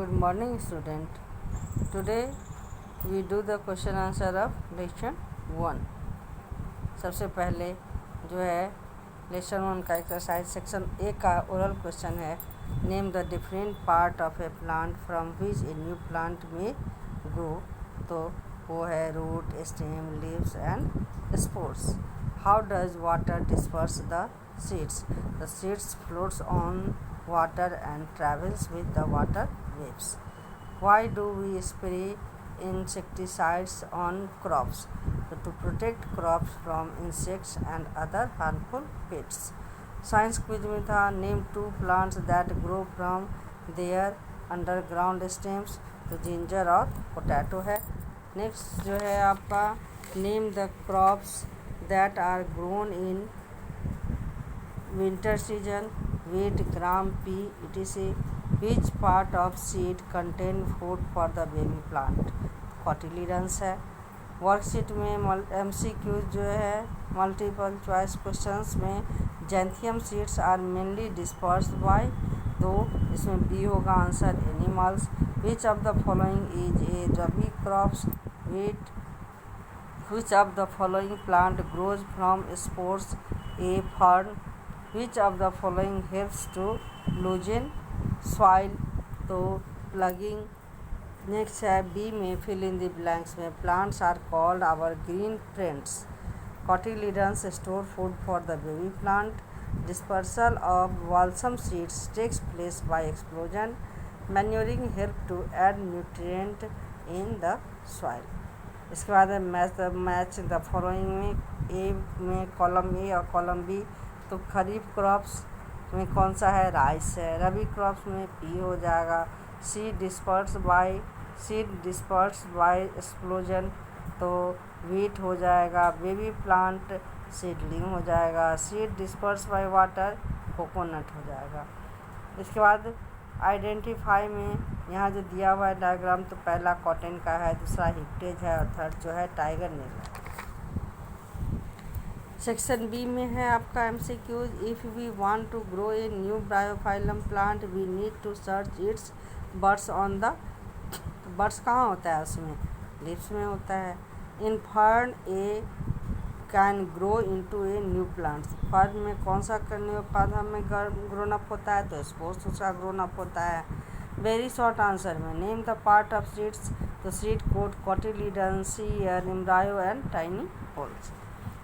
Good morning student. Today we do the question answer of lesson 1. सबसे पहले जो है लेसन 1 का एक्सरसाइज सेक्शन ए का ओरल क्वेश्चन है. Name the different part of a plant from which a new plant may grow. तो वो है root, stem, leaves and spores. How does water disperse the seeds. The seeds floats on water and travels with the water waves. Why do we spray insecticides on crops? To protect crops from insects and other harmful pests. Science quiz में था name 2 plants that grow from their underground stems. तो ginger और potato है. Next जो है आपका name the crops that are grown in winter season. Wheat, gram, pea, etc. Which part of seed contain food for the baby plant? Cotyledons है. Worksheet में MCQ जो है मल्टीपल चॉइस क्वेश्चंस में xanthium seeds are mainly dispersed by. तो इसमें B होगा answer. Animals. Which of the following is a rabi crops. Wheat. Which of the following plant grows from spores. A fern. Which of the following helps to loosen soil. तो ploughing. Next है B में fill in the blanks में plants are called our green friends. Cotyledons store food for the baby plant. Dispersal of balsam seeds takes place by explosion. Manuring help to add nutrient in the soil. इसके बाद है match the following में ए में column A और column B. तो खरीफ crops में कौन सा है. राइस है. रबी क्रॉप्स में पी हो जाएगा. Seed disperse by explosion. तो व्हीट हो जाएगा. बेबी प्लांट सीडलिंग हो जाएगा. Seed disperse by water coconut हो जाएगा. इसके बाद आइडेंटिफाई में यहाँ जो दिया हुआ है डायग्राम तो पहला कॉटन का है, दूसरा हिप्टेज है और थर्ड जो है टाइगर नील है. सेक्शन बी में है आपका MCQs. If we want to grow a new bryophyllum plant we need to search its buds on the. Buds कहाँ होता है उसमें. लिप्स में होता है. In fern a can grow into a new plants. Fern में कौन सा न्यू पौधा में ग्रोन अप होता है. तो स्पोर्स उसका ग्रोन अप होता है. वेरी शॉर्ट आंसर में name the part of seeds. तो seed coat, cotyledon, sear, embryo and tiny holes.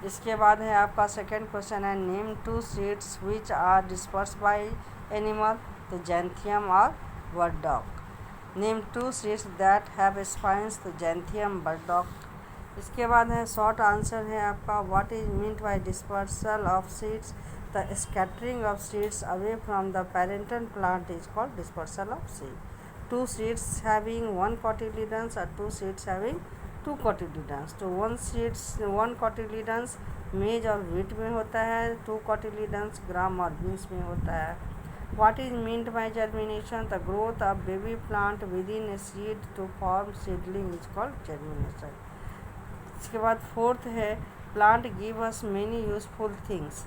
इसके बाद है आपका सेकेंड क्वेश्चन है name 2 seeds which are disperse by animal. तो जैंथियम और burdock. Name 2 seeds that have spines. तो जैंथियम, बर्डॉक. इसके बाद है शॉर्ट आंसर है आपका what is meant by dispersal of seeds. The scattering of seeds away from the parental plant is called dispersal of seed. 2 seeds having 1 cotyledons और 2 seeds having 2 cotyledons. तो 1 cotyledons मेज और wheat में होता है. 2 cotyledons ग्राम और बीन्स में होता है. What is meant by germination? The growth of baby plant within a seed to form seedling is called germination. इसके बाद फोर्थ है plant give us many useful things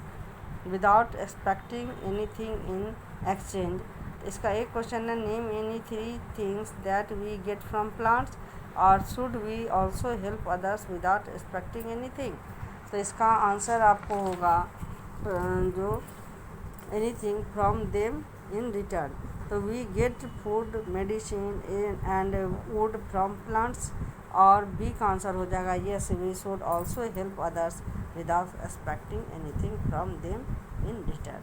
without expecting anything in exchange. इसका एक question है name any 3 things that we get from plants और should we also help others without expecting anything. तो इसका answer आपको होगा जो anything from them in return. तो we get food, medicine and wood from plants. और B का answer हो जाएगा yes we should also help others without expecting anything from them in return.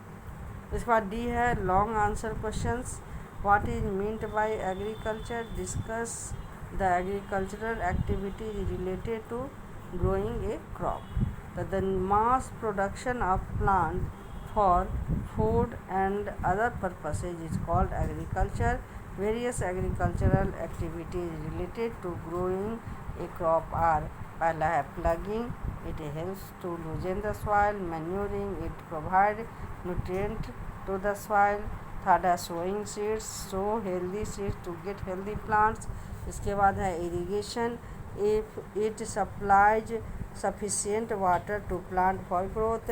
इसके बाद डी है long answer questions. What is meant by agriculture. Discuss the agricultural activity related to growing a crop. The mass production of plant for food and other purposes is called agriculture. Various agricultural activities related to growing a crop are पहला है plugging, it helps to loosen the soil. Manuring, it provides nutrient to the soil. Third है sowing seeds, sow healthy seeds to get healthy plants. इसके बाद है irrigation. If it supplies sufficient water to plant for growth.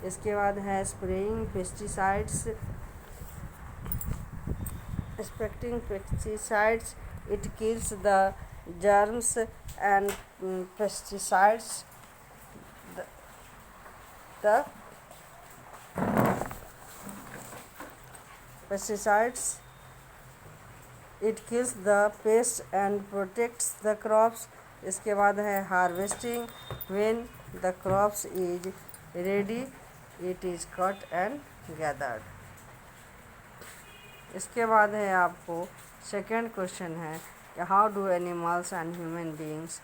इसके बाद है spraying pesticides Spraying pesticides, it kills the germs and pesticides. The, the pesticides, it kills the pests and protects the crops. इसके बाद है harvesting, when the crops is ready it is cut and gathered. इसके बाद है आपको second question है कि how do animals and human beings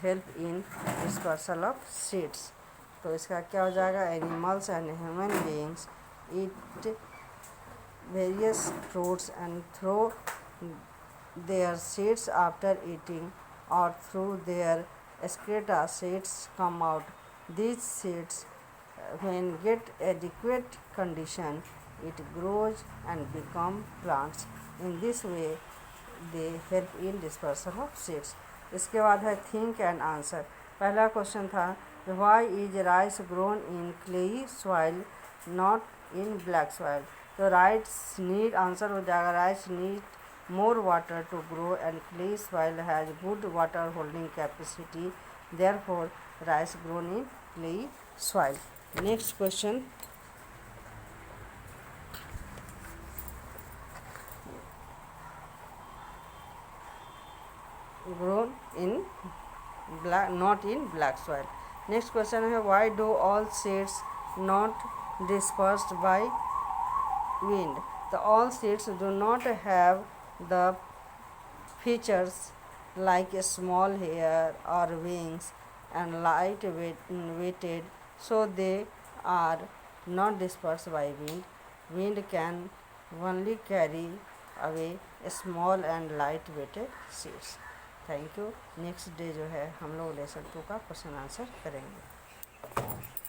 help in dispersal of seeds. तो इसका क्या हो जाएगा, animals and human beings eat various fruits and throw their seeds after eating, or through their excreta seeds come out. These seeds, when get adequate condition, it grows and become plants. In this way they help in dispersal of seeds. इसके बाद है think and answer. पहला question था why is rice grown in clayey soil not in black soil. तो rice need answer हो जाएगा rice need more water to grow and clay soil has good water holding capacity, therefore rice grown in clay soil. Next question, grown in black not in black soil. Next question है why do all seeds not dispersed by wind. The all seeds do not have the features like a small hair or wings and light weighted, so they are not dispersed by wind. Wind can only carry away small and light weighted seeds. Thank you. Next day जो है हम लोग lesson 2 का question answer करेंगे.